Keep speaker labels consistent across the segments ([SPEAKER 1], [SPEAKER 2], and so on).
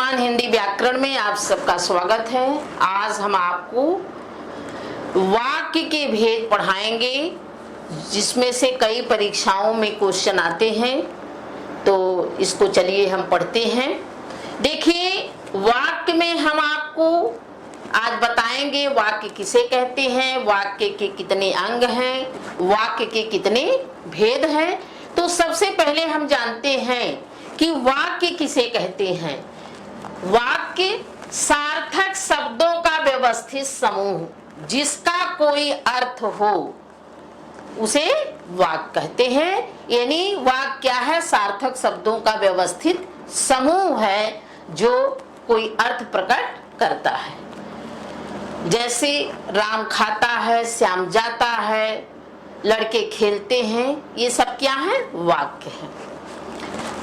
[SPEAKER 1] वर्तमान हिंदी व्याकरण में आप सबका स्वागत है। आज हम आपको वाक्य के भेद पढ़ाएंगे, जिसमें से कई परीक्षाओं में क्वेश्चन आते हैं। तो इसको चलिए हम पढ़ते हैं। देखिए, वाक्य में हम आपको आज बताएंगे वाक्य किसे कहते हैं, वाक्य के कितने अंग हैं, वाक्य के कितने भेद हैं। तो सबसे पहले हम जानते हैं कि वाक्य किसे कहते हैं। वाक्य सार्थक शब्दों का व्यवस्थित समूह, जिसका कोई अर्थ हो, उसे वाक्य कहते हैं। यानी वाक्य क्या है? सार्थक शब्दों का व्यवस्थित समूह है जो कोई अर्थ प्रकट करता है। जैसे राम खाता है, श्याम जाता है, लड़के खेलते हैं, ये सब क्या है? वाक्य है।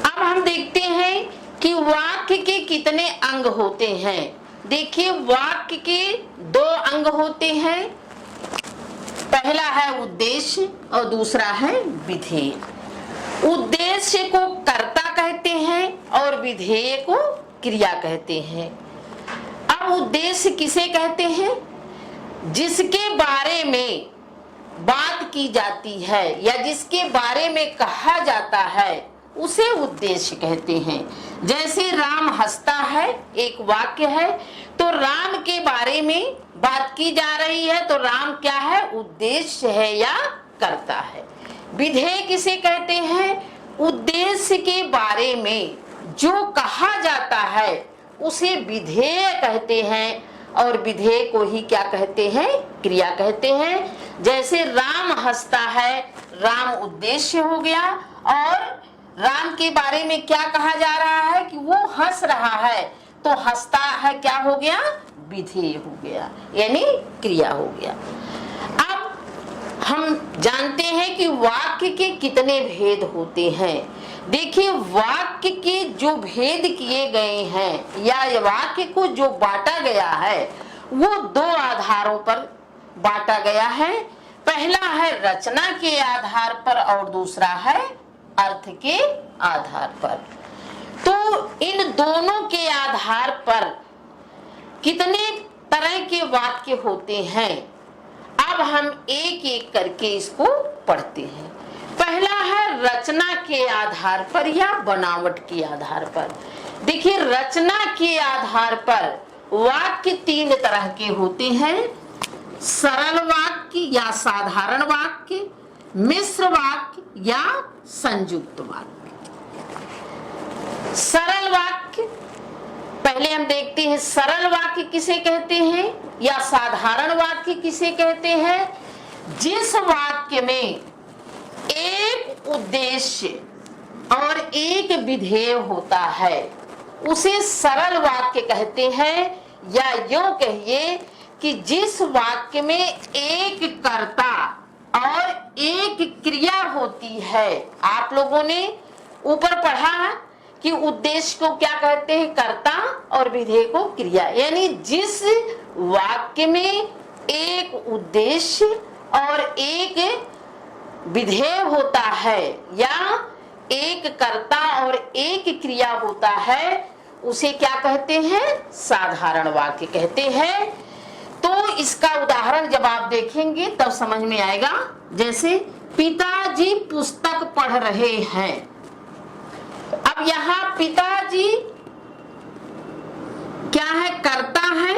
[SPEAKER 1] अब हम देखते हैं कि वाक्य के कितने अंग होते हैं। देखिए, वाक्य के दो अंग होते हैं। पहला है उद्देश्य और दूसरा है विधेय। उद्देश्य को कर्ता कहते हैं और विधेय को क्रिया कहते हैं। अब उद्देश्य किसे कहते हैं? जिसके बारे में बात की जाती है या जिसके बारे में कहा जाता है, उसे उद्देश्य कहते हैं। जैसे राम हंसता है, एक वाक्य है। तो राम के बारे में बात की जा रही है, तो राम क्या है? उद्देश्य है या कर्ता है। विधेय किसे कहते हैं? उद्देश्य के बारे में जो कहा जाता है उसे विधेय कहते हैं, और विधेय को ही क्या कहते हैं? क्रिया कहते हैं। जैसे राम हंसता है, राम उद्देश्य हो गया, और राम के बारे में क्या कहा जा रहा है कि वो हंस रहा है, तो हंसता है क्या हो गया? विधेय हो गया, यानी क्रिया हो गया। अब हम जानते हैं कि वाक्य के कितने भेद होते हैं। देखिए, वाक्य के जो भेद किए गए हैं या वाक्य को जो बांटा गया है, वो दो आधारों पर बांटा गया है। पहला है रचना के आधार पर और दूसरा है अर्थ के आधार पर। तो इन दोनों के आधार पर कितने तरह के वाक्य होते हैं, अब हम एक एक करके इसको पढ़ते हैं। पहला है रचना के आधार पर या बनावट के आधार पर। देखिए, रचना के आधार पर वाक्य तीन तरह के होते हैं: सरल वाक्य या साधारण वाक्य, मिश्र वाक्य या संयुक्त वाक्य। सरल वाक्य पहले हम देखते हैं। सरल वाक्य किसे कहते हैं या साधारण वाक्य किसे कहते हैं? जिस वाक्य में एक उद्देश्य और एक विधेय होता है, उसे सरल वाक्य कहते हैं। या यूं कहिए कि जिस वाक्य में एक कर्ता और एक क्रिया होती है। आप लोगों ने ऊपर पढ़ा कि उद्देश्य को क्या कहते हैं? कर्ता, और विधेय को क्रिया। यानी जिस वाक्य में एक उद्देश्य और एक विधेय होता है या एक कर्ता और एक क्रिया होता है, उसे क्या कहते हैं? साधारण वाक्य कहते हैं। तो इसका उदाहरण जब आप देखेंगे तब समझ में आएगा। जैसे पिताजी पुस्तक पढ़ रहे हैं। अब यहाँ पिताजी क्या है? कर्ता है,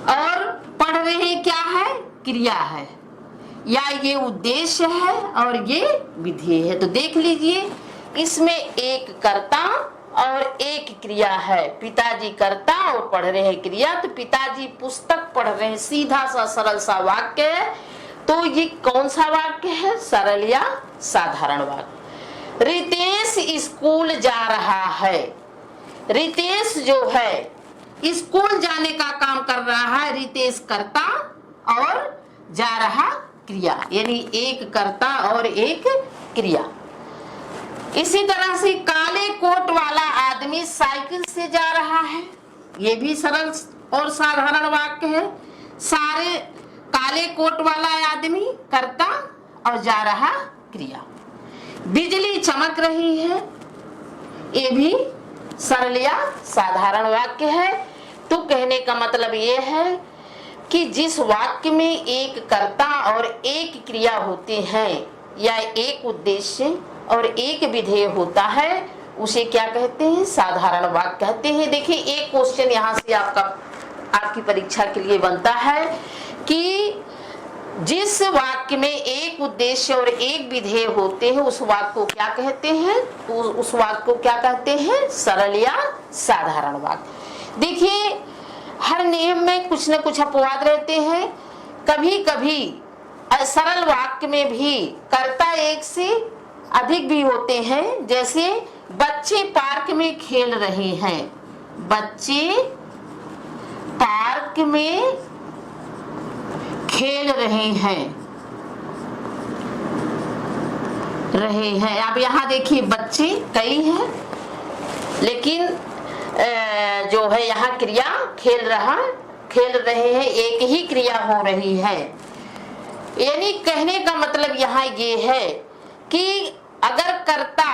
[SPEAKER 1] और पढ़ रहे क्या है? क्रिया है, या ये उद्देश्य है और ये विधेय है। तो देख लीजिए, इसमें एक कर्ता और एक क्रिया है। पिताजी कर्ता और पढ़ रहे हैं क्रिया। तो पिताजी पुस्तक पढ़ रहे हैं, सीधा सा सरल सा वाक्य है। तो ये कौन सा वाक्य है? सरल या साधारण वाक्य। रितेश स्कूल जा रहा है। रितेश जो है स्कूल जाने का काम कर रहा है। रितेश कर्ता और जा रहा क्रिया, यानी एक कर्ता और एक क्रिया। इसी तरह से काले कोट वाला आदमी साइकिल से जा रहा है। ये भी सरल और साधारण वाक्य है। सारे काले कोट वाला आदमी कर्ता और जा रहा क्रिया। बिजली चमक रही है, ये भी सरल या साधारण वाक्य है। तो कहने का मतलब ये है कि जिस वाक्य में एक कर्ता और एक क्रिया होते हैं या एक उद्देश्य और एक विधेय होता है, उसे क्या कहते हैं? साधारण वाक्य कहते हैं। देखिए एक क्वेश्चन यहाँ से आपकी परीक्षा के लिए बनता है कि जिस वाक्य में एक उद्देश्य और एक विधेय होते हैं उस वाक्य को क्या कहते हैं? उस वाक्य को क्या कहते हैं? सरल या साधारण वाक्य। देखिए हर नियम में कुछ न कुछ अपवाद रहते हैं। कभी कभी सरल वाक्य में भी कर्ता एक से अधिक भी होते हैं। जैसे बच्चे पार्क में खेल रहे हैं, बच्चे पार्क में खेल रहे हैं। अब यहाँ देखिए बच्चे कई हैं, लेकिन जो है यहाँ क्रिया खेल रहे हैं, एक ही क्रिया हो रही है। यानी कहने का मतलब यहाँ ये है कि अगर कर्ता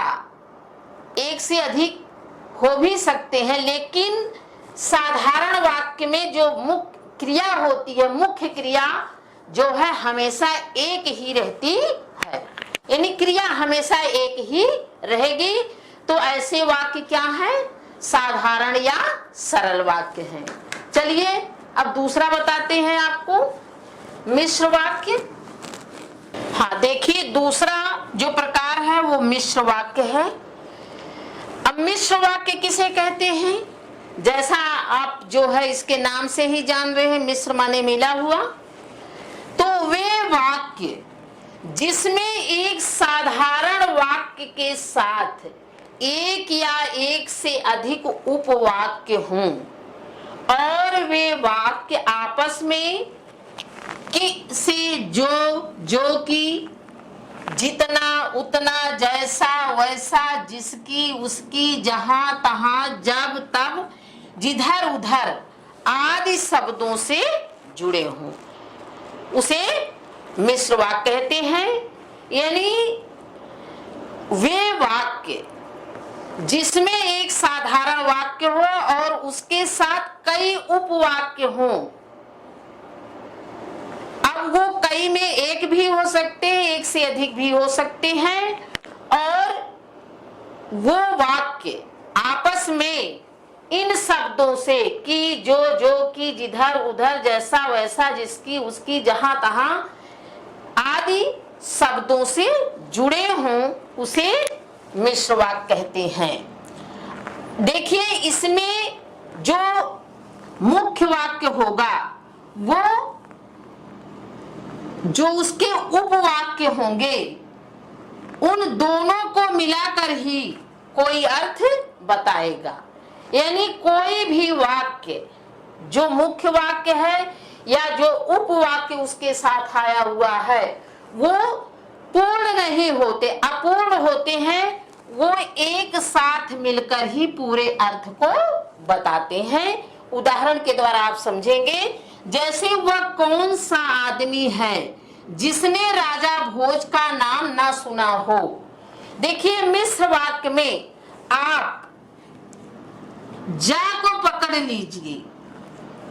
[SPEAKER 1] एक से अधिक हो भी सकते हैं, लेकिन साधारण वाक्य में जो मुख्य क्रिया होती है, मुख्य क्रिया जो है हमेशा एक ही रहती है, यानी क्रिया हमेशा एक ही रहेगी। तो ऐसे वाक्य क्या है? साधारण या सरल वाक्य है। चलिए अब दूसरा बताते हैं आपको, मिश्र वाक्य। हाँ देखिए दूसरा जो प्रकार है वो मिश्र वाक्य है। अब मिश्र वाक्य किसे कहते हैं? जैसा आप जो है इसके नाम से ही जान रहे हैं, मिश्र माने मिला हुआ। तो वे वाक्य जिसमें एक साधारण वाक्य के साथ एक या एक से अधिक उपवाक्य हों और वे वाक्य आपस में से जो कि, जितना, उतना, जैसा, वैसा, जिसकी, उसकी, जहां तहां, जब तब, जिधर उधर आदि शब्दों से जुड़े हों, उसे मिश्र वाक्य कहते हैं। यानी वे वाक्य जिसमें एक साधारण वाक्य हो और उसके साथ कई उपवाक्य हों। अब वो कई में एक भी हो सकते हैं, एक से अधिक भी हो सकते हैं, और वो वाक्य आपस में इन शब्दों से कि, जो की, जिधर उधर, जैसा वैसा, जिसकी उसकी, जहां तहां आदि शब्दों से जुड़े हों, उसे मिश्र वाक्य कहते हैं। देखिए इसमें जो मुख्य वाक्य होगा वो जो उसके उपवाक्य होंगे उन दोनों को मिलाकर ही कोई अर्थ बताएगा। यानी कोई भी वाक्य जो मुख्य वाक्य है या जो उपवाक्य उसके साथ आया हुआ है वो पूर्ण नहीं होते, अपूर्ण होते हैं। वो एक साथ मिलकर ही पूरे अर्थ को बताते हैं। उदाहरण के द्वारा आप समझेंगे। जैसे वह कौन सा आदमी है जिसने राजा भोज का नाम ना सुना हो। देखिए मिश्र वाक्य में आप जा को पकड़ लीजिए,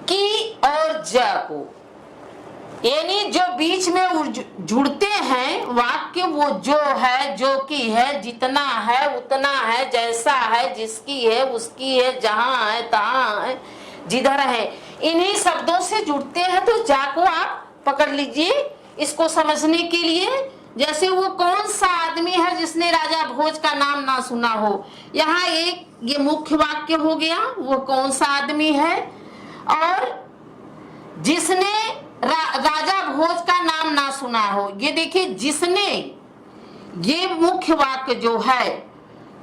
[SPEAKER 1] की और जा को, यानी जो बीच में जुड़ते हैं वाक्य, वो जो है, जो की है, जितना है, उतना है, जैसा है, जिसकी है, उसकी है, जहां है, तहां है, जिधर है, इन्हीं शब्दों से जुड़ते हैं। तो जा को आप पकड़ लीजिए इसको समझने के लिए। जैसे वो कौन सा आदमी है जिसने राजा भोज का नाम ना सुना हो, यहाँ एक ये मुख्य वाक्य हो गया, वो कौन सा आदमी है, और जिसने राजा भोज का नाम ना सुना हो। ये देखिए जिसने, ये मुख्य वाक्य जो है,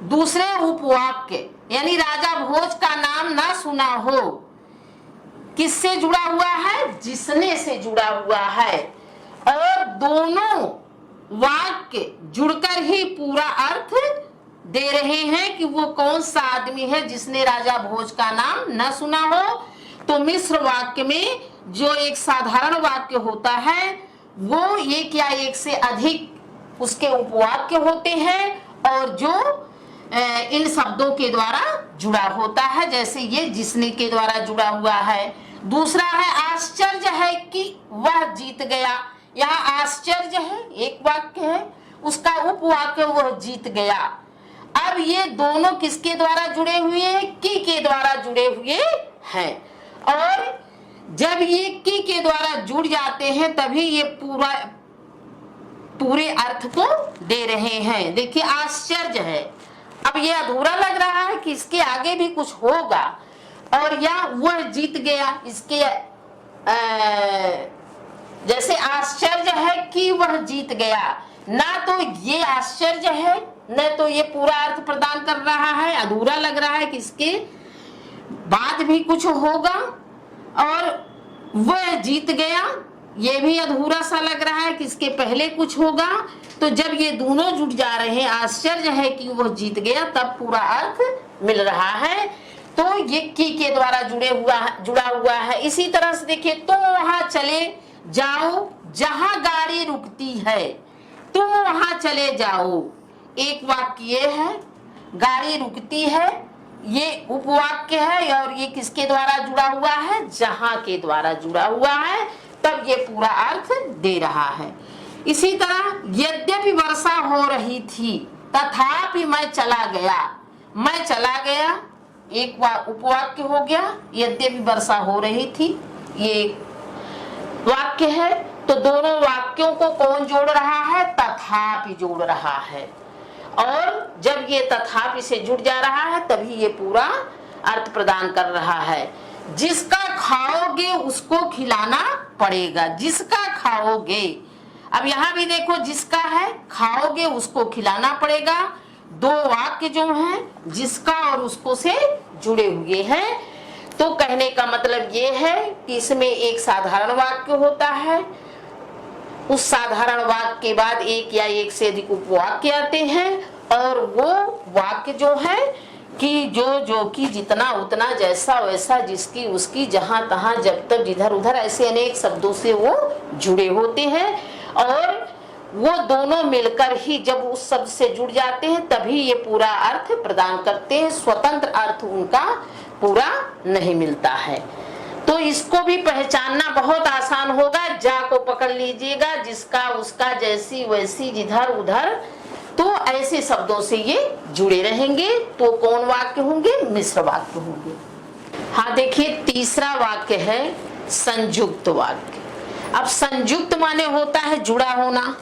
[SPEAKER 1] दूसरे उपवाक्य यानी राजा भोज का नाम ना सुना हो, किससे जुड़ा हुआ है? जिसने से जुड़ा हुआ है। और दोनों वाक्य जुड़कर ही पूरा अर्थ दे रहे हैं कि वो कौन सा आदमी है जिसने राजा भोज का नाम न सुना हो। तो मिश्र वाक्य में जो एक साधारण वाक्य होता है वो एक या एक से अधिक उसके उपवाक्य होते हैं, और जो इन शब्दों के द्वारा जुड़ा होता है। जैसे ये जिसने के द्वारा जुड़ा हुआ है। दूसरा है आश्चर्य है कि वह जीत गया। यहाँ आश्चर्य है, एक वाक्य है, उसका उपवाक्य वह जीत गया। अब ये दोनों किसके द्वारा जुड़े हुए हैं? की के द्वारा जुड़े हुए हैं। और जब ये की के द्वारा जुड़ जाते हैं तभी ये पूरे अर्थ को दे रहे हैं। देखिए आश्चर्य है, अब ये अधूरा लग रहा है कि इसके आगे भी कुछ होगा। और या वह जीत गया, इसके जैसे आश्चर्य है कि वह जीत गया, ना तो ये आश्चर्य है न तो ये पूरा अर्थ प्रदान कर रहा है, अधूरा लग रहा है कि इसके बाद भी कुछ होगा। और वह जीत गया, ये भी अधूरा सा लग रहा है कि इसके पहले कुछ होगा। तो जब ये दोनों जुड़ जा रहे हैं, आश्चर्य है कि वह जीत गया, तब पूरा अर्थ मिल रहा है। तो ये की के द्वारा जुड़ा हुआ है। इसी तरह से देखिए, तुम वहां चले जाओ जहां गाड़ी रुकती है। तुम वहां चले जाओ, एक वाक्य ये है, गाड़ी रुकती है, ये उपवाक्य है। और ये किसके द्वारा जुड़ा हुआ है? जहां के द्वारा जुड़ा हुआ है, तब ये पूरा अर्थ दे रहा है। इसी तरह यद्यपि वर्षा हो रही थी तथापि मैं चला गया। मैं चला गया एक उपवाक्य हो गया, यद्यपि वर्षा हो रही थी ये वाक्य है। तो दोनों वाक्यों को कौन जोड़ रहा है? तथापि जोड़ रहा है। और जब ये तथापि से जुड़ जा रहा है तभी ये पूरा अर्थ प्रदान कर रहा है। जिसका खाओगे उसको खिलाना पड़ेगा। जिसका खाओगे, अब यहाँ भी देखो जिसका है, खाओगे उसको खिलाना पड़ेगा। दो वाक्य जो हैं जिसका और उसको से जुड़े हुए हैं। तो कहने का मतलब ये है कि इसमें एक साधारण वाक्य होता है, उस साधारण वाक्य के बाद एक या एक से अधिक उपवाक्य आते हैं। और वो वाक्य जो है कि जो कि जितना उतना जैसा वैसा जिसकी उसकी जहां तहां जब तक जिधर उधर ऐसे अनेक शब्दों से वो जुड़े होते हैं। और वो दोनों मिलकर ही जब उस शब्द से जुड़ जाते हैं तभी ये पूरा अर्थ प्रदान करते हैं। स्वतंत्र अर्थ उनका पूरा नहीं मिलता है। तो इसको भी पहचानना बहुत आसान होगा। जा को पकड़ लीजिएगा, जिसका उसका जैसी वैसी जिधर उधर, तो ऐसे शब्दों से ये जुड़े रहेंगे। तो कौन वाक्य होंगे? मिश्र वाक्य होंगे। हाँ देखिए, तीसरा वाक्य है संयुक्त वाक्य। अब संयुक्त माने होता है जुड़ा होना,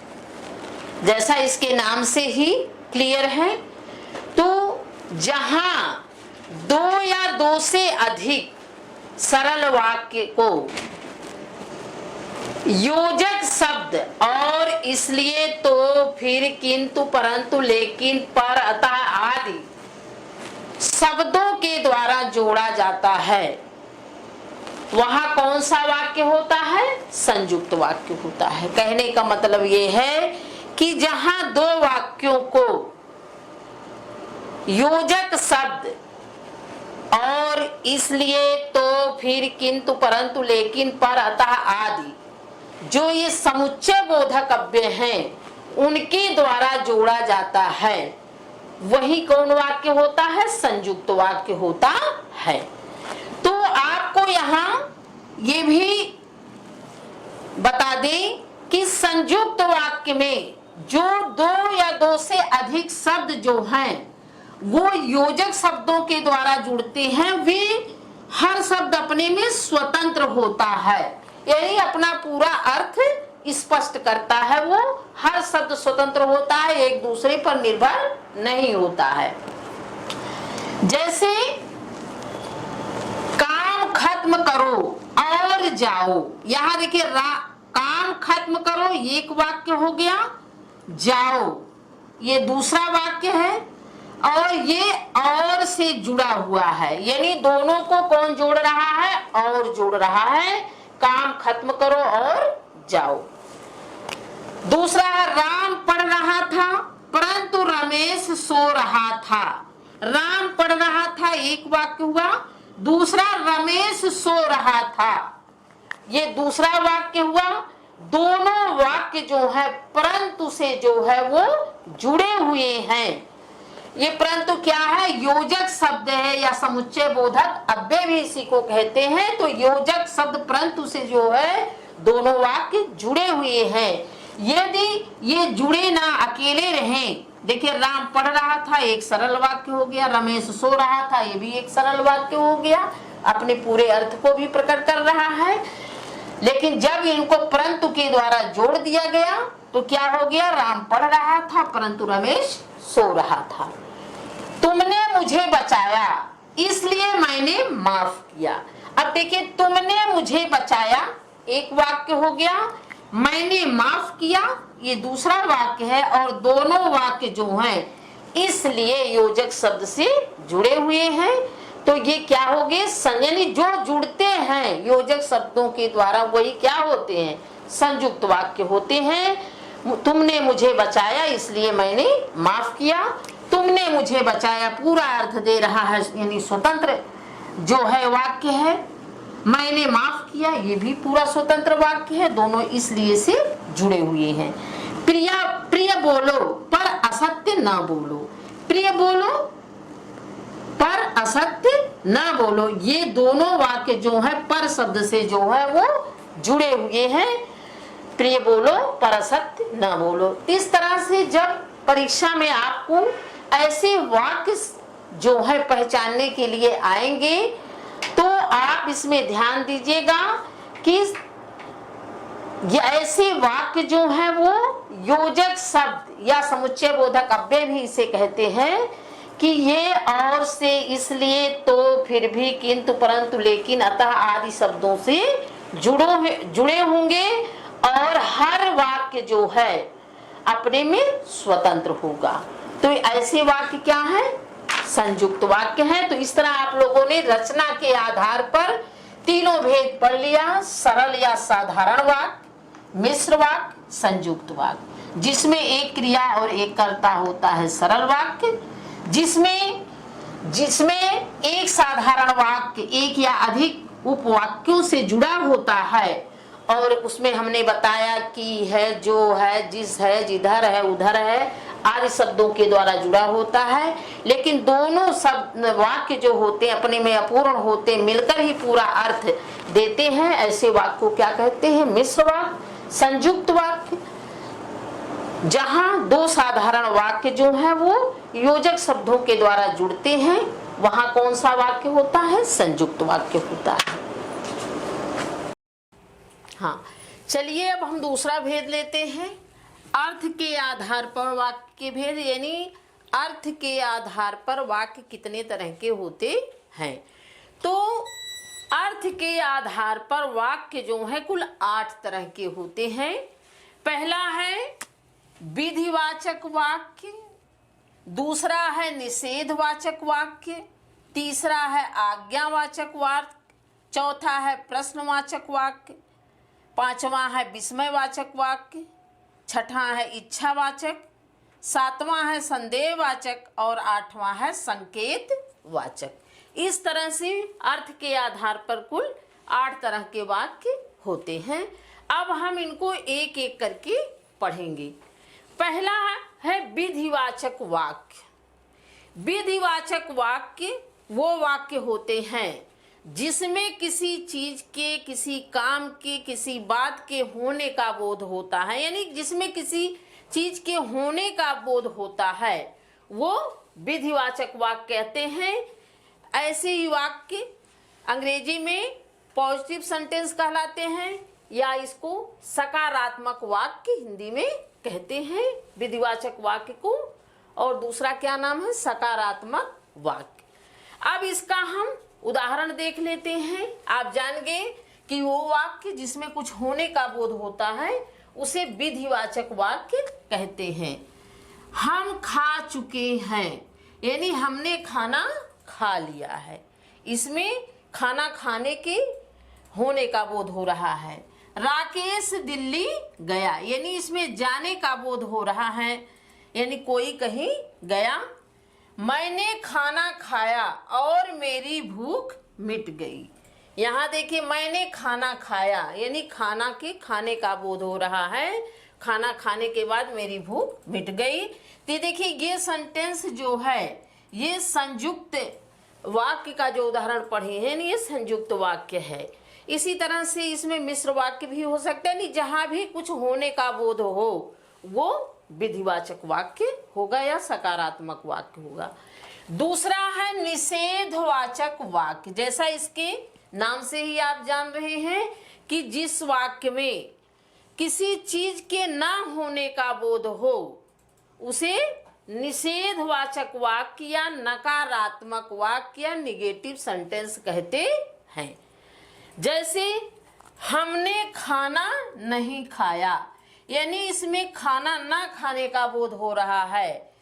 [SPEAKER 1] जैसा इसके नाम से ही क्लियर है। तो जहां दो या दो से अधिक सरल वाक्य को योजक शब्द और इसलिए तो फिर किंतु परंतु लेकिन पर अतः आदि शब्दों के द्वारा जोड़ा जाता है, वहां कौन सा वाक्य होता है? संयुक्त वाक्य होता है। कहने का मतलब ये है कि जहां दो वाक्यों को योजक शब्द और इसलिए तो फिर किंतु परंतु लेकिन पर अतः आदि जो ये समुच्चय बोधक अव्यय हैं उनके द्वारा जोड़ा जाता है, वही कौन वाक्य होता है? संयुक्त वाक्य होता है। तो आपको यहाँ ये भी बता दें कि संयुक्त वाक्य में जो दो या दो से अधिक शब्द जो हैं वो योजक शब्दों के द्वारा जुड़ते हैं, वे हर शब्द अपने में स्वतंत्र होता है, यानी अपना पूरा अर्थ स्पष्ट करता है। वो हर शब्द स्वतंत्र होता है, एक दूसरे पर निर्भर नहीं होता है। जैसे काम खत्म करो और जाओ, यहाँ देखिए काम खत्म करो एक वाक्य हो गया, जाओ ये दूसरा वाक्य है। और ये और से जुड़ा हुआ है, यानी दोनों को कौन जोड़ रहा है? और जोड़ रहा है। काम खत्म करो और जाओ। दूसरा राम पढ़ रहा था परंतु रमेश सो रहा था। राम पढ़ रहा था एक वाक्य हुआ, दूसरा रमेश सो रहा था, ये दूसरा वाक्य हुआ। दोनों वाक्य जो है परंतु से जो है वो जुड़े हुए हैं। ये परंतु क्या है, योजक शब्द है या समुच्चय बोधक अव्यय भी इसी को कहते हैं। तो योजक शब्द परंतु से जो है दोनों वाक्य जुड़े हुए हैं। यदि ये जुड़े ना अकेले रहें, देखिए राम पढ़ रहा था, एक सरल वाक्य हो गया, रमेश सो रहा था, ये भी एक सरल वाक्य हो गया, अपने पूरे अर्थ को भी प्रकट कर रहा है। लेकिन जब इनको परंतु के द्वारा जोड़ दिया गया तो क्या हो गया, राम पढ़ रहा था परंतु रमेश सो रहा था। तुमने मुझे बचाया इसलिए मैंने माफ किया। अब देखिए, तुमने मुझे बचाया एक वाक्य हो गया, मैंने माफ किया ये दूसरा वाक्य है, और दोनों वाक्य जो हैं इसलिए योजक शब्द से जुड़े हुए हैं। तो ये क्या हो गए, यानी जो जुड़ते हैं योजक शब्दों के द्वारा वही क्या होते हैं, संयुक्त वाक्य होते हैं। तुमने मुझे बचाया इसलिए मैंने माफ किया, तुमने मुझे बचाया पूरा अर्थ दे रहा है, यानी स्वतंत्र जो है वाक्य है। मैंने माफ किया ये भी पूरा स्वतंत्र वाक्य है, दोनों इसलिए से जुड़े हुए हैं। प्रिया प्रिय बोलो पर असत्य ना बोलो, प्रिय बोलो पर असत्य ना बोलो, ये दोनों वाक्य जो है पर शब्द से जो है वो जुड़े हुए हैं। प्रिय बोलो पर असत्य ना बोलो। इस तरह से जब परीक्षा में आपको ऐसे वाक्य जो है पहचानने के लिए आएंगे तो आप इसमें ध्यान दीजिएगा कि ये ऐसे वाक्य जो है वो योजक शब्द या समुच्चय बोधक अव्यय भी इसे कहते हैं कि ये और से, इसलिए, तो, फिर भी, किंतु, परंतु, लेकिन, अतः आदि शब्दों से जुड़े होंगे और हर वाक्य जो है अपने में स्वतंत्र होगा। तो ऐसे वाक्य क्या है, संयुक्त वाक्य है। तो इस तरह आप लोगों ने रचना के आधार पर तीनों भेद पढ़ लिया, सरल या साधारण वाक्य, मिश्र वाक्य, संयुक्त वाक्य। जिसमें एक क्रिया और एक कर्ता होता है सरल वाक्य, जिसमें एक साधारण वाक्य एक या अधिक उपवाक्यों से जुड़ा होता है, और उसमें हमने बताया कि है, जो है, जिस है, जिधर है, उधर है आदि शब्दों के द्वारा जुड़ा होता है। लेकिन दोनों शब्द वाक्य जो होते हैं अपने में अपूर्ण होते, मिलकर ही पूरा अर्थ देते हैं। ऐसे वाक्य को क्या कहते हैं, मिश्र वाक्य, संयुक्त वाक्य। जहां दो साधारण वाक्य जो है वो योजक शब्दों के द्वारा जुड़ते हैं, वहां कौन सा वाक्य होता है, संयुक्त वाक्य होता है। हाँ, चलिए अब हम दूसरा भेद लेते हैं, अर्थ के आधार पर वाक्य के भेद। यानी अर्थ के आधार पर वाक्य कितने तरह के होते हैं। तो अर्थ के आधार पर वाक्य जो है कुल 8 तरह के होते हैं। पहला है विधिवाचक वाक्य, दूसरा है निषेधवाचक वाक्य, तीसरा है आज्ञावाचक वाक्य, चौथा है प्रश्नवाचक वाक्य, पांचवा है विस्मयवाचक वाक्य, छठा है इच्छावाचक, सातवां है संदेहवाचक और आठवां है संकेतवाचक। इस तरह से अर्थ के आधार पर कुल 8 तरह के वाक्य होते हैं। अब हम इनको एक एक करके पढ़ेंगे। पहला है विधिवाचक वाक्य। विधिवाचक वाक्य वो वाक्य होते हैं जिसमें किसी चीज के, किसी काम के, किसी बात के होने का बोध होता है, यानी जिसमें किसी चीज के होने का बोध होता है वो विधिवाचक वाक्य कहते हैं। ऐसे ही वाक्य अंग्रेजी में पॉजिटिव सेंटेंस कहलाते हैं, या इसको सकारात्मक वाक्य हिंदी में कहते हैं विधिवाचक वाक्य को, और दूसरा क्या नाम है, सकारात्मक वाक्य। अब इसका हम उदाहरण देख लेते हैं। आप जान गए कि वो वाक्य जिसमें कुछ होने का बोध होता है उसे विधिवाचक वाक्य कहते हैं। हम खा चुके हैं, यानी हमने खाना खा लिया है, इसमें खाना खाने के होने का बोध हो रहा है। राकेश दिल्ली गया, यानी इसमें जाने का बोध हो रहा है, यानी कोई कहीं गया। मैंने खाना खाया और मेरी भूख मिट गई। यहाँ देखिए, मैंने खाना खाया यानी खाना के खाने का बोध हो रहा है, खाना खाने के बाद मेरी भूख मिट गई। तो देखिए ये सेंटेंस जो है ये संयुक्त वाक्य का जो उदाहरण पढ़े हैं ये संयुक्त वाक्य है। इसी तरह से इसमें मिश्र वाक्य भी हो सकता है, नहीं जहां भी कुछ होने का बोध हो वो विधिवाचक वाक्य होगा या सकारात्मक वाक्य होगा। दूसरा है निषेधवाचक वाक्य। जैसा इसके नाम से ही आप जान रहे हैं कि जिस वाक्य में किसी चीज के ना होने का बोध हो उसे निषेधवाचक वाक्य या नकारात्मक वाक्य या निगेटिव सेंटेंस कहते हैं। जैसे हमने खाना नहीं खाया, यानी इसमें खाना ना खाने का बोध हो रहा है,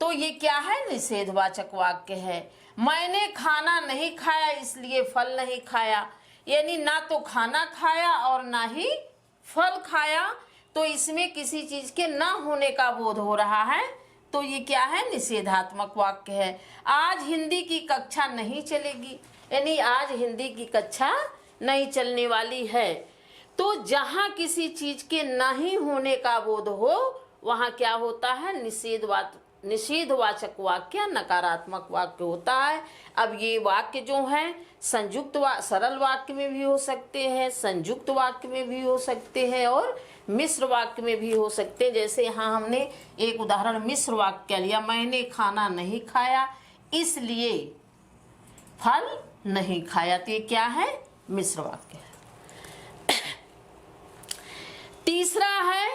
[SPEAKER 1] तो ये क्या है? निषेधवाचक वाक्य है। मैंने खाना नहीं खाया इसलिए फल नहीं खाया, यानी ना तो खाना खाया और ना ही फल खाया, तो इसमें किसी चीज के ना होने का बोध हो रहा है, तो ये क्या है? निषेधात्मक वाक्य है। आज हिंदी की कक्षा नहीं चलेगी, यानी आज हिंदी की कक्षा नहीं चलने वाली है। तो जहां किसी चीज के नहीं होने का बोध हो वहां क्या होता है? निषेधवाचक वाक्य नकारात्मक वाक्य होता है। अब ये वाक्य जो है संयुक्त सरल वाक्य में भी हो सकते हैं, संयुक्त वाक्य में भी हो सकते हैं और मिश्र वाक्य में भी हो सकते हैं। जैसे यहाँ हमने एक उदाहरण मिश्र वाक्य लिया, मैंने खाना नहीं खाया इसलिए फल नहीं खाया, तो ये क्या है? मिश्र वाक्य है। तीसरा है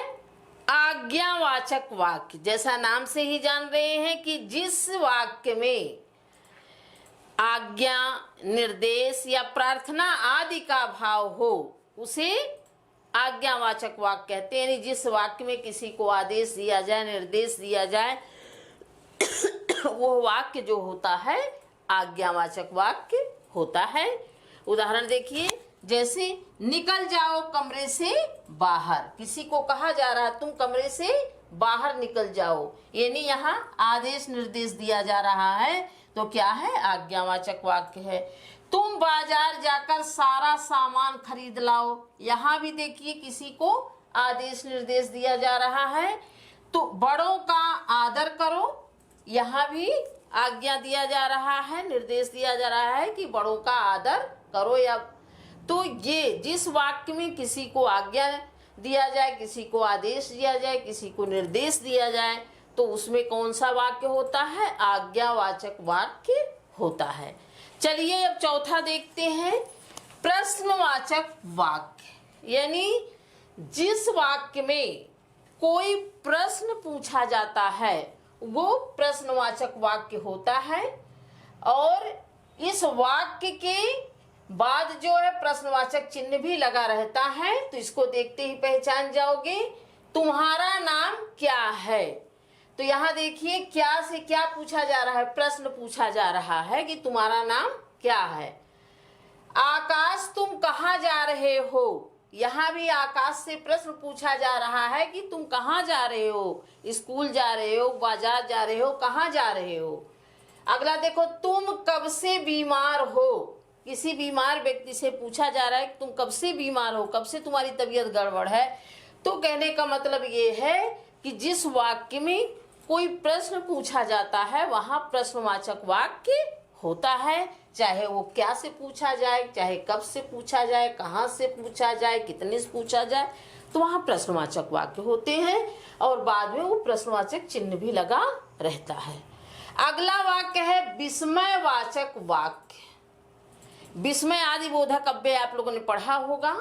[SPEAKER 1] आज्ञावाचक वाक्य। जैसा नाम से ही जान रहे हैं कि जिस वाक्य में आज्ञा, निर्देश या प्रार्थना आदि का भाव हो उसे आज्ञावाचक वाक्य कहते हैं। यानी जिस वाक्य में किसी को आदेश दिया जाए, निर्देश दिया जाए, वो वाक्य जो होता है आज्ञावाचक वाक्य होता है। उदाहरण देखिए, जैसे निकल जाओ कमरे से बाहर, किसी को कहा जा रहा है तुम कमरे से बाहर निकल जाओ, यानी यहाँ आदेश निर्देश दिया जा रहा है, तो क्या है? आज्ञावाचक वाक्य है। तुम बाजार जाकर सारा सामान खरीद लाओ, यहाँ भी देखिए किसी को आदेश निर्देश दिया जा रहा है। तो बड़ों का आदर करो, यहाँ भी आज्ञा दिया जा रहा है, निर्देश दिया जा रहा है कि बड़ों का आदर करो। या तो ये जिस वाक्य में किसी को आज्ञा दिया जाए, किसी को आदेश दिया जाए, किसी को निर्देश दिया जाए, तो उसमें कौन सा वाक्य होता है? आज्ञावाचक वाक्य होता है। चलिए अब चौथा देखते हैं, प्रश्नवाचक वाक्य। यानी जिस वाक्य में कोई प्रश्न पूछा जाता है वो प्रश्नवाचक वाक्य होता है, और इस वाक्य के बाद जो है प्रश्नवाचक चिन्ह भी लगा रहता है, तो इसको देखते ही पहचान जाओगे। तुम्हारा नाम क्या है? तो यहाँ देखिए क्या से क्या पूछा जा रहा है? प्रश्न पूछा जा रहा है कि तुम्हारा नाम क्या है। आकाश तुम कहाँ जा रहे हो? यहाँ भी आकाश से प्रश्न पूछा जा रहा है कि तुम कहाँ जा रहे हो, स्कूल जा रहे हो, बाजार जा रहे हो, कहाँ जा रहे हो। अगला देखो, तुम कब से बीमार हो? किसी बीमार व्यक्ति से पूछा जा रहा है कि तुम कब से बीमार हो, कब से तुम्हारी तबीयत गड़बड़ है। तो कहने का मतलब ये है कि जिस वाक्य में कोई प्रश्न पूछा जाता है वहां प्रश्नवाचक वाक्य होता है, चाहे वो क्या से पूछा जाए, चाहे कब से पूछा जाए, कहाँ से पूछा जाए, कितने से पूछा जाए, तो वहां प्रश्नवाचक वाक्य होते हैं और बाद में वो प्रश्नवाचक चिन्ह भी लगा रहता है। अगला वाक्य है विस्मयवाचक वाक्य। विस्मय आदि बोधक अव्यय आप लोगों ने पढ़ा होगा,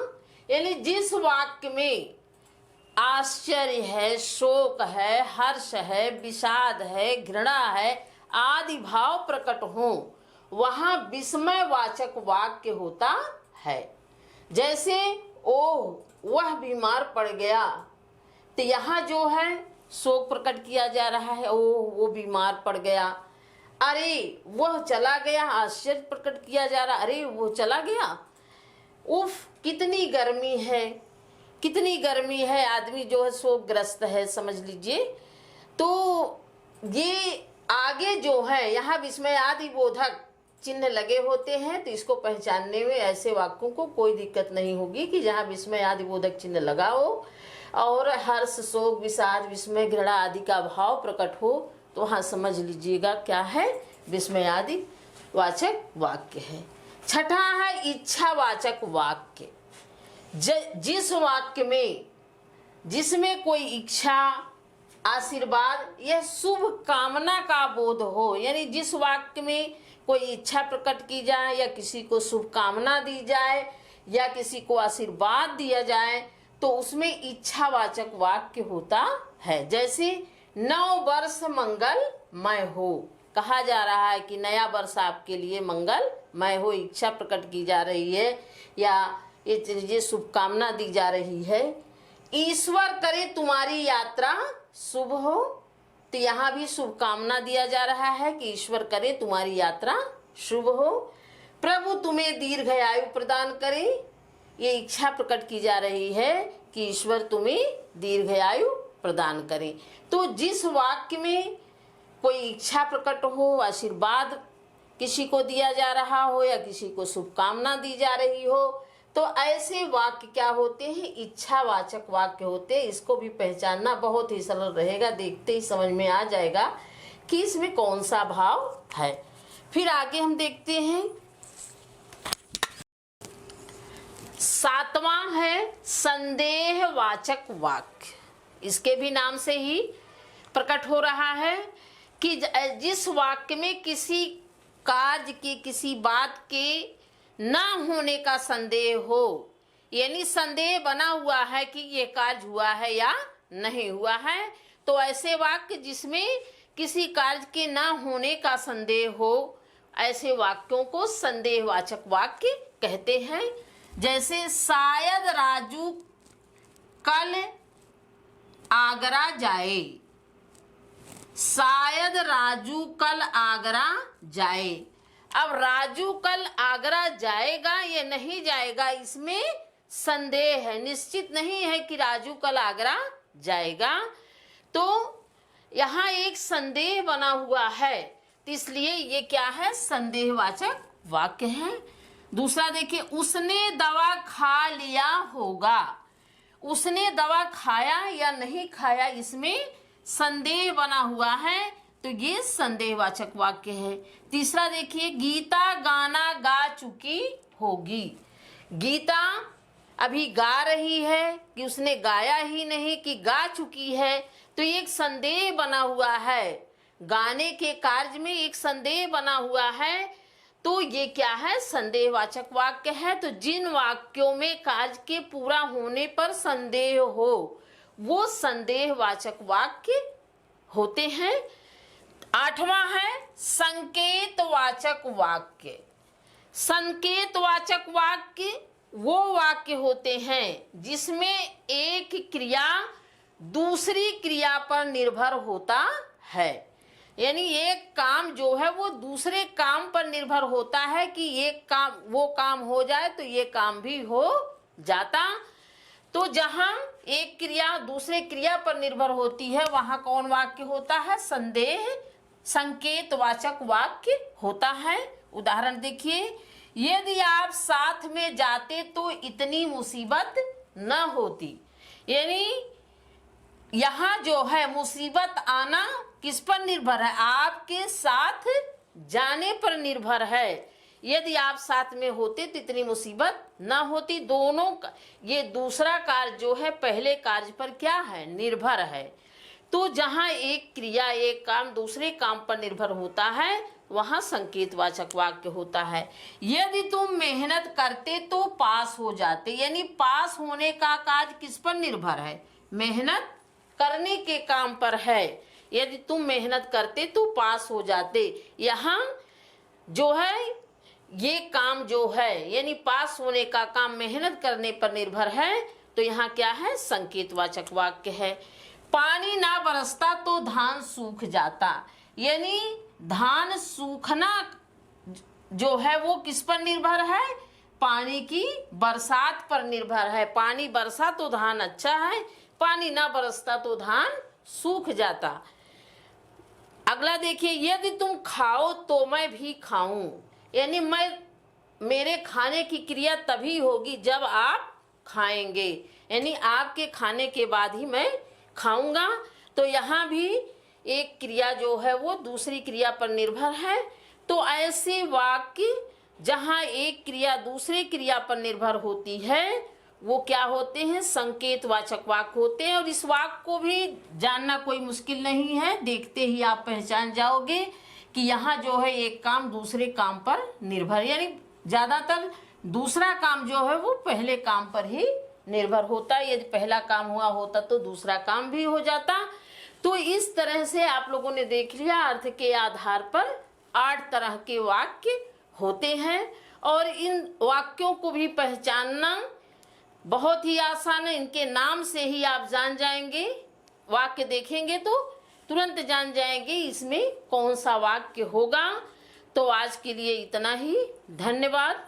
[SPEAKER 1] यानी जिस वाक्य में आश्चर्य है, शोक है, हर्ष है, विषाद है, घृणा है आदि भाव प्रकट हो वहां विस्मयवाचक वाक्य होता है। जैसे ओह वह बीमार पड़ गया, तो यहाँ जो है शोक प्रकट किया जा रहा है, ओह वो बीमार पड़ गया। अरे वह चला गया, आश्चर्य प्रकट किया जा रहा, अरे वो चला गया। उफ कितनी गर्मी है, कितनी गर्मी है, आदमी जो है शोकग्रस्त है समझ लीजिए। तो ये आगे जो है यहाँ विस्मय आदि बोधक चिन्ह लगे होते हैं, तो इसको पहचानने में ऐसे वाक्यों को कोई दिक्कत नहीं होगी कि जहाँ विस्मय आदि बोधक चिन्ह लगा हो। और हर्ष, शोक, विषाद, विस्मय, घृणा आदि का भाव प्रकट हो तो वहाँ समझ लीजिएगा क्या है, विस्मय आदि वाचक वाक्य है। छठा है इच्छावाचक वाक्य। जिस वाक्य में जिसमें कोई इच्छा, आशीर्वाद या शुभ कामना का बोध हो, यानी जिस वाक्य में कोई इच्छा प्रकट की जाए या किसी को शुभ कामना दी जाए या किसी को आशीर्वाद दिया जाए तो उसमें इच्छावाचक वाक्य होता है। जैसे नव वर्ष मंगलमय हो, कहा जा रहा है कि नया वर्ष आपके लिए मंगलमय हो, इच्छा प्रकट की जा रही है या ये शुभकामना दी जा रही है। ईश्वर करे तुम्हारी यात्रा शुभ हो, तो यहाँ भी शुभकामना दिया जा रहा है कि ईश्वर करे तुम्हारी यात्रा शुभ हो। प्रभु तुम्हें दीर्घायु प्रदान करे, ये इच्छा प्रकट की जा रही है कि ईश्वर तुम्हें दीर्घायु प्रदान करे। तो जिस वाक्य में कोई इच्छा प्रकट हो, आशीर्वाद किसी को दिया जा रहा हो या किसी को शुभकामना दी जा रही हो, तो ऐसे वाक्य क्या होते हैं, इच्छावाचक वाक्य होते हैं। इसको भी पहचानना बहुत ही सरल रहेगा, देखते ही समझ में आ जाएगा कि इसमें कौन सा भाव है। फिर आगे हम देखते हैं, सातवां है संदेहवाचक वाक्य। इसके भी नाम से ही प्रकट हो रहा है कि जिस वाक्य में किसी कार्य के, किसी बात के ना होने का संदेह हो, यानी संदेह बना हुआ है कि ये कार्य हुआ है या नहीं हुआ है, तो ऐसे वाक्य जिसमें किसी कार्य के ना होने का संदेह हो, ऐसे वाक्यों को संदेहवाचक वाक्य कहते हैं। जैसे शायद राजू कल आगरा जाए, शायद राजू कल आगरा जाए। अब राजू कल आगरा जाएगा या नहीं जाएगा, इसमें संदेह है, निश्चित नहीं है कि राजू कल आगरा जाएगा, तो यहाँ एक संदेह बना हुआ है, तो इसलिए ये क्या है, संदेहवाचक वाक्य है। दूसरा देखिए, उसने दवा खा लिया होगा, उसने दवा खाया या नहीं खाया, इसमें संदेह बना हुआ है, तो ये संदेहवाचक वाक्य है। तीसरा देखिए, गीता गाना गा चुकी होगी। गीता अभी गा रही है कि उसने गाया ही नहीं कि गा चुकी है, तो एक संदेह बना हुआ है, गाने के कार्य में एक संदेह बना हुआ है, तो ये क्या है, संदेहवाचक वाक्य है। तो जिन वाक्यों में कार्य के पूरा होने पर संदेह हो वो संदेहवाचक वाक्य होते हैं। आठवां है संकेतवाचक वाक्य। संकेतवाचक वाक्य वो वाक्य होते हैं जिसमें एक क्रिया दूसरी क्रिया पर निर्भर होता है, यानी एक काम जो है वो दूसरे काम पर निर्भर होता है कि ये काम, वो काम हो जाए तो ये काम भी हो जाता। तो जहां एक क्रिया दूसरे क्रिया पर निर्भर होती है वहां कौन वाक्य होता है, संकेतवाचक वाक्य होता है। उदाहरण देखिए, यदि आप साथ में जाते तो इतनी मुसीबत न होती, यानी यहाँ जो है मुसीबत आना किस पर निर्भर है, आपके साथ जाने पर निर्भर है। यदि आप साथ में होते तो इतनी मुसीबत ना होती। दोनों ये दूसरा कार्य जो है पहले कार्य पर क्या है, निर्भर है। तो जहाँ एक क्रिया एक काम दूसरे काम पर निर्भर होता है वहाँ संकेतवाचक वाक्य होता है। यदि तुम मेहनत करते तो पास हो जाते, यानी पास होने का कार्य किस पर निर्भर है, मेहनत करने के काम पर है। यदि तुम मेहनत करते तो पास हो जाते, यहाँ जो है ये काम जो है यानी पास होने का काम मेहनत करने पर निर्भर है, तो यहाँ क्या है, संकेतवाचक वाक्य है। पानी ना बरसता तो धान सूख जाता, यानी धान सूखना जो है वो किस पर निर्भर है, पानी की बरसात पर निर्भर है। पानी बरसा तो धान अच्छा है, पानी ना बरसता तो धान सूख जाता। अगला देखिए, यदि तुम खाओ तो मैं भी खाऊं, यानी मेरे खाने की क्रिया तभी होगी जब आप खाएंगे, यानी आपके खाने के बाद ही मैं खाऊंगा। तो यहाँ भी एक क्रिया जो है वो दूसरी क्रिया पर निर्भर है। तो ऐसे वाक्य जहाँ एक क्रिया दूसरे क्रिया पर निर्भर होती है वो क्या होते हैं, संकेतवाचक वाक्य होते हैं। और इस वाक्य को भी जानना कोई मुश्किल नहीं है, देखते ही आप पहचान जाओगे कि यहाँ जो है एक काम दूसरे काम पर निर्भर, यानी ज़्यादातर दूसरा काम जो है वो पहले काम पर ही निर्भर होता है। यदि पहला काम हुआ होता तो दूसरा काम भी हो जाता। तो इस तरह से आप लोगों ने देख लिया अर्थ के आधार पर 8 तरह के वाक्य होते हैं। और इन वाक्यों को भी पहचानना बहुत ही आसान है, इनके नाम से ही आप जान जाएंगे। वाक्य देखेंगे तो तुरंत जान जाएंगे इसमें कौन सा वाक्य होगा। तो आज के लिए इतना ही, धन्यवाद।